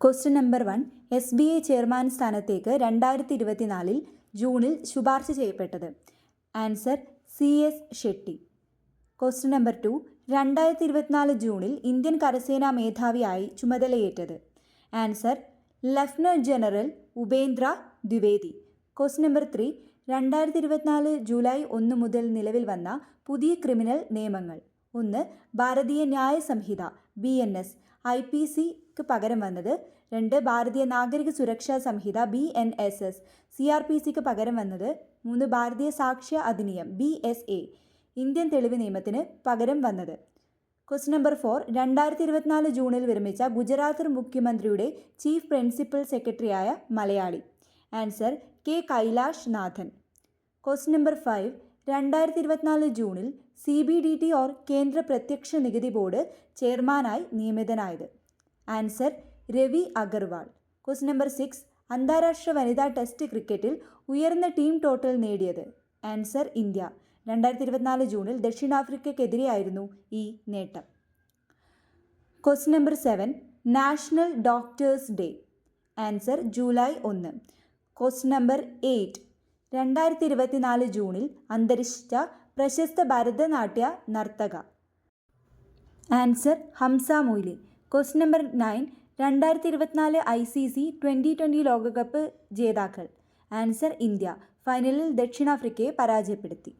Question number 1. SBI chairman സ്ഥാനത്തേക്ക് 2024 ജൂണിൽ ശുപാർശ ചെയ്യപ്പെട്ടത്. Answer CS Shetty. Question number 2. 2024 ജൂണിൽ ഇന്ത്യൻ കരസേനാ മേധാവിയായി ചുമതലയേറ്റത്. Answer lieutenant general Upendra Dwivedi. Question number 3. 2024 July 1 മുതൽ നിലവിൽ വന്ന പുതിയ ക്രിമിനൽ നിയമങ്ങൾ. 1. ഭാരതീയ ന്യായ സംഹിത BNS IPCക്ക് പകരം വന്നത്. 2. ഭാരതീയ നാഗരിക സുരക്ഷാ സംഹിത BNSS CRPCക്ക് പകരം വന്നത്. 3. ഭാരതീയ സാക്ഷ്യ അധിനിയം BSA ഇന്ത്യൻ തെളിവ് നിയമത്തിന് പകരം വന്നത്. Question number 4. 2024 ജൂണിൽ വിരമിച്ച ഗുജറാത്ത് മുഖ്യമന്ത്രിയുടെ ചീഫ് പ്രിൻസിപ്പൽ സെക്രട്ടറിയായ മലയാളി. Answer K. കൈലാഷ് നാഥൻ. Question number 5. 2024 ജൂണിൽ CBDT ഓർ കേന്ദ്ര പ്രത്യക്ഷ നികുതി ബോർഡ് ചെയർമാനായി നിയമിതനായത്. Answer Ravi Agarwal. Question number 6. അന്താരാഷ്ട്ര വനിതാ ടെസ്റ്റ് ക്രിക്കറ്റിൽ ഉയർന്ന ടീം ടോട്ടൽ നേടിയത്. Answer India. 2024 ജൂണിൽ ദക്ഷിണാഫ്രിക്കയ്ക്കെതിരെയായിരുന്നു ഈ നേട്ടം. Question number 7. National doctors day. Answer July 1. Question number 8. 2024 ജൂണിൽ അന്തരിച്ച പ്രശസ്ത ഭരതനാട്യ നർത്തക. Answer Hamsa Moily. Question number 9. 2024 ICC T20 ലോകകപ്പ് ജേതാക്കൾ. Answer India. ഫൈനലിൽ ദക്ഷിണാഫ്രിക്കയെ പരാജയപ്പെടുത്തി.